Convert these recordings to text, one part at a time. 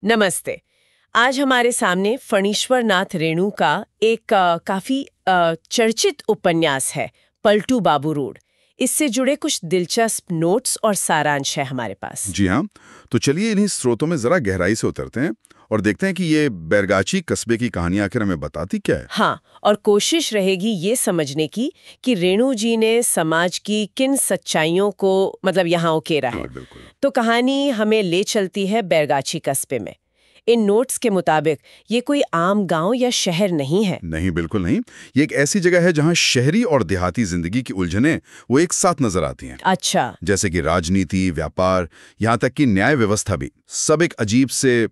नमस्ते। आज हमारे सामने फणीश्वर नाथ रेणु का एक काफी चर्चित उपन्यास है, पलटू बाबू रोड। इससे जुड़े कुछ दिलचस्प नोट्स और सारांश है हमारे पास। जी हाँ, तो चलिए इन्हीं स्रोतों में जरा गहराई से उतरते हैं और देखते हैं कि ये बैरगाछी कस्बे की कहानी आखिर हमें बताती क्या है। हाँ, और कोशिश रहेगी ये समझने की कि रेणु जी ने समाज की किन सच्चाइयों को यहाँ उकेरा है। हाँ, बिल्कुल। तो कहानी हमें ले चलती है बैरगाछी कस्बे में। इन नोट्स के मुताबिक ये कोई आम गांव या शहर नहीं है। नहीं, बिल्कुल नहीं। ये एक ऐसी जगह है जहाँ शहरी और देहाती जिंदगी की उलझनें वो एक साथ नजर आती हैं। अच्छा। जैसे कि राजनीति, व्यापार, यहाँ तक कि न्याय व्यवस्था भी सब एक अजीब से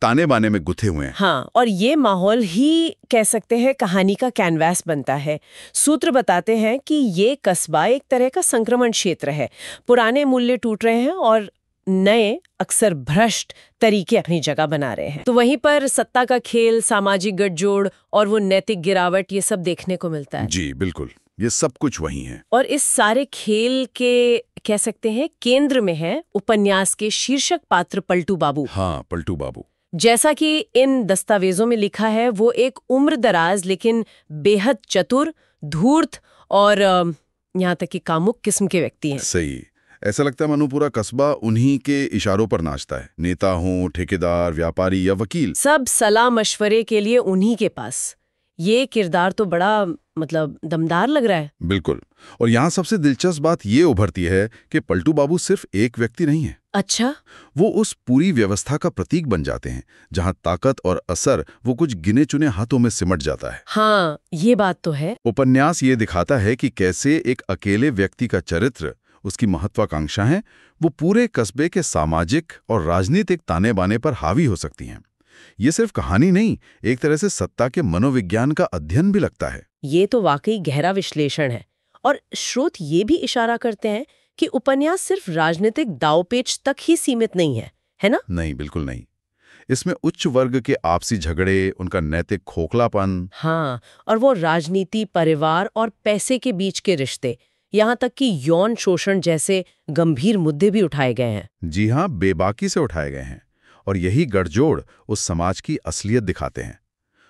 ताने बाने में गुथे हुए हैं। हाँ, और ये माहौल ही कह सकते हैं कहानी का कैनवास बनता है। सूत्र बताते हैं कि ये कस्बा एक तरह का संक्रमण क्षेत्र है। पुराने मूल्य टूट रहे हैं और नए, अक्सर भ्रष्ट तरीके अपनी जगह बना रहे हैं। तो वहीं पर सत्ता का खेल, सामाजिक गठजोड़ और वो नैतिक गिरावट, ये सब देखने को मिलता है। जी बिल्कुल, ये सब कुछ वही है। और इस सारे खेल के कह सकते हैं केंद्र में है उपन्यास के शीर्षक पात्र पलटू बाबू। हाँ, पलटू बाबू। जैसा कि इन दस्तावेजों में लिखा है, वो एक उम्रदराज लेकिन बेहद चतुर, धूर्त और यहाँ तक कि कामुक किस्म के व्यक्ति हैं। सही। ऐसा लगता है मानो पूरा कस्बा उन्हीं के इशारों पर नाचता है। नेता हों, ठेकेदार, व्यापारी या वकील, सब सलाह मशवरे के लिए उन्हीं के पास। ये किरदार तो बड़ा दमदार लग रहा है। बिल्कुल। और यहाँ सबसे दिलचस्प बात ये उभरती है कि पलटू बाबू सिर्फ एक व्यक्ति नहीं है। अच्छा। वो उस पूरी व्यवस्था का प्रतीक बन जाते हैं, जहाँ ताकत और असर वो कुछ गिने चुने हाथों में सिमट जाता है। हाँ, ये बात तो है। उपन्यास ये दिखाता है कि कैसे एक अकेले व्यक्ति का चरित्र, उसकी महत्वाकांक्षा है, वो पूरे कस्बे के सामाजिक और राजनीतिक ताने बाने पर हावी हो सकती हैं। ये सिर्फ कहानी नहीं, एक तरह से सत्ता के मनोविज्ञान का अध्ययन भी लगता है। ये तो वाकई गहरा विश्लेषण है। और स्रोत ये भी इशारा करते हैं कि उपन्यास सिर्फ राजनीतिक दांवपेच तक ही सीमित नहीं है ना? नहीं, बिल्कुल नहीं। इसमें उच्च वर्ग के आपसी झगड़े, उनका नैतिक खोखलापन, हाँ, और वो राजनीति, परिवार और पैसे के बीच के रिश्ते, यहाँ तक कि यौन शोषण जैसे गंभीर मुद्दे भी उठाए गए हैं। जी हाँ, बेबाकी से उठाए गए हैं। और यही गठजोड़ उस समाज की असलियत दिखाते हैं।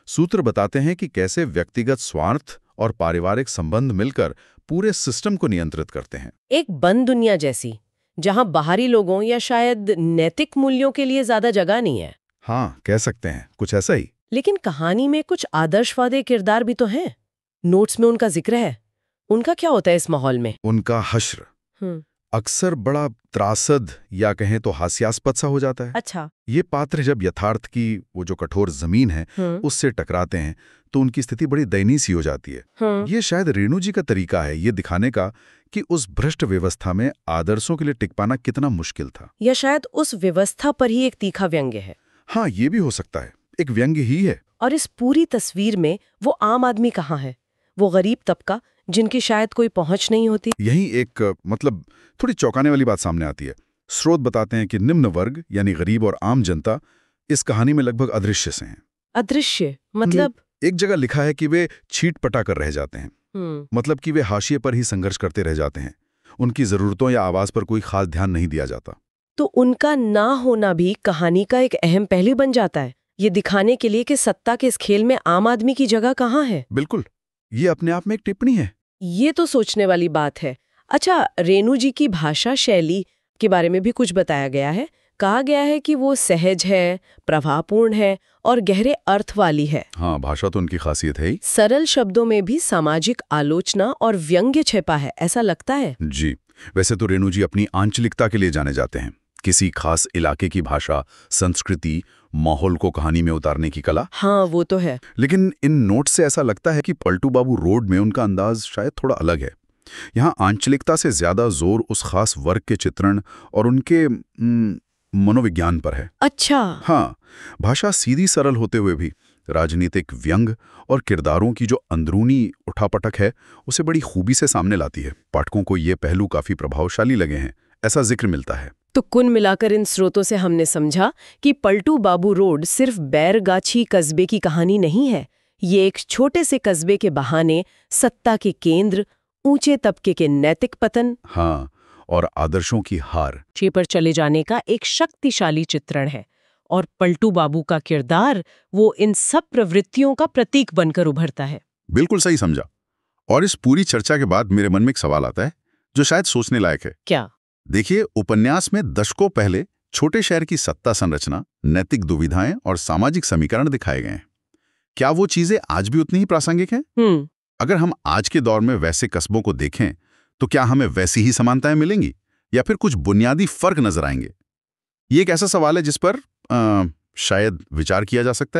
सूत्र बताते हैं कि कैसे व्यक्तिगत स्वार्थ और पारिवारिक संबंध मिलकर पूरे सिस्टम को नियंत्रित करते हैं। एक बंद दुनिया जैसी, जहां बाहरी लोगों या शायद नैतिक मूल्यों के लिए ज्यादा जगह नहीं है। हाँ, कह सकते हैं, कुछ ऐसा ही। लेकिन कहानी में कुछ आदर्शवादी किरदार भी तो हैं। नोट्स में उनका जिक्र है। उनका क्या होता है इस माहौल में? उनका हश्र अक्सर बड़ा त्रासद या कहें तो हास्यास्पद सा हो जाता है। अच्छा। ये पात्र जब यथार्थ की वो जो कठोर जमीन है उससे टकराते हैं तो उनकी स्थिति बड़ी दयनीय सी हो जाती है। ये शायद रेणु जी का तरीका है ये दिखाने का कि उस भ्रष्ट व्यवस्था में आदर्शों के लिए टिक पाना कितना मुश्किल था। या शायद उस व्यवस्था पर ही एक तीखा व्यंग्य है। हाँ, ये भी हो सकता है, एक व्यंग्य ही है। और इस पूरी तस्वीर में वो आम आदमी कहाँ है? वो गरीब तबका जिनकी शायद कोई पहुंच नहीं होती। यही एक थोड़ी चौंकाने वाली बात सामने आती है। स्रोत बताते हैं कि निम्न वर्ग यानी गरीब और आम जनता इस कहानी में लगभग अदृश्य से हैं। अदृश्य मतलब? एक जगह लिखा है कि वे छीट पटा कर रह जाते हैं। मतलब कि वे हाशिए पर ही संघर्ष करते रह जाते हैं। उनकी जरूरतों या आवाज पर कोई खास ध्यान नहीं दिया जाता। तो उनका ना होना भी कहानी का एक अहम पहलू बन जाता है, ये दिखाने के लिए कि सत्ता के इस खेल में आम आदमी की जगह कहाँ है। बिल्कुल, ये अपने आप में एक टिप्पणी है। ये तो सोचने वाली बात है। अच्छा, रेणु जी की भाषा शैली के बारे में भी कुछ बताया गया है। कहा गया है कि वो सहज है, प्रभावपूर्ण है और गहरे अर्थ वाली है। हाँ, भाषा तो उनकी खासियत है ही। सरल शब्दों में भी सामाजिक आलोचना और व्यंग्य छिपा है, ऐसा लगता है। जी, वैसे तो रेणु जी अपनी आंचलिकता के लिए जाने जाते हैं। किसी खास इलाके की भाषा, संस्कृति, माहौल को कहानी में उतारने की कला। हाँ, वो तो है। लेकिन इन नोट से ऐसा लगता है कि पलटू बाबू रोड में उनका अंदाज शायद थोड़ा अलग है। यहाँ आंचलिकता से ज्यादा जोर उस खास वर्ग के चित्रण और उनके मनोविज्ञान पर है। अच्छा। हाँ, भाषा सीधी सरल होते हुए भी राजनीतिक व्यंग और किरदारों की जो अंदरूनी उठापटक है उसे बड़ी खूबी से सामने लाती है। पाठकों को ये पहलू काफी प्रभावशाली लगे हैं, ऐसा जिक्र मिलता है। तो कुल मिलाकर इन स्रोतों से हमने समझा कि पलटू बाबू रोड सिर्फ बैरगाछी कस्बे की कहानी नहीं है। ये एक छोटे से कस्बे के बहाने सत्ता के केंद्र, ऊंचे तबके के नैतिक पतन, हाँ, और आदर्शों की हार पर चले जाने का एक शक्तिशाली चित्रण है। और पलटू बाबू का किरदार वो इन सब प्रवृत्तियों का प्रतीक बनकर उभरता है। बिल्कुल सही समझा। और इस पूरी चर्चा के बाद मेरे मन में एक सवाल आता है जो शायद सोचने लायक है। क्या? देखिए, उपन्यास में दशकों पहले छोटे शहर की सत्ता संरचना, नैतिक दुविधाएं और सामाजिक समीकरण दिखाए गए हैं। क्या वो चीजें आज भी उतनी ही प्रासंगिक हैं? अगर हम आज के दौर में वैसे कस्बों को देखें तो क्या हमें वैसी ही समानताएं मिलेंगी या फिर कुछ बुनियादी फर्क नजर आएंगे? ये एक ऐसा सवाल है जिस पर शायद विचार किया जा सकता है।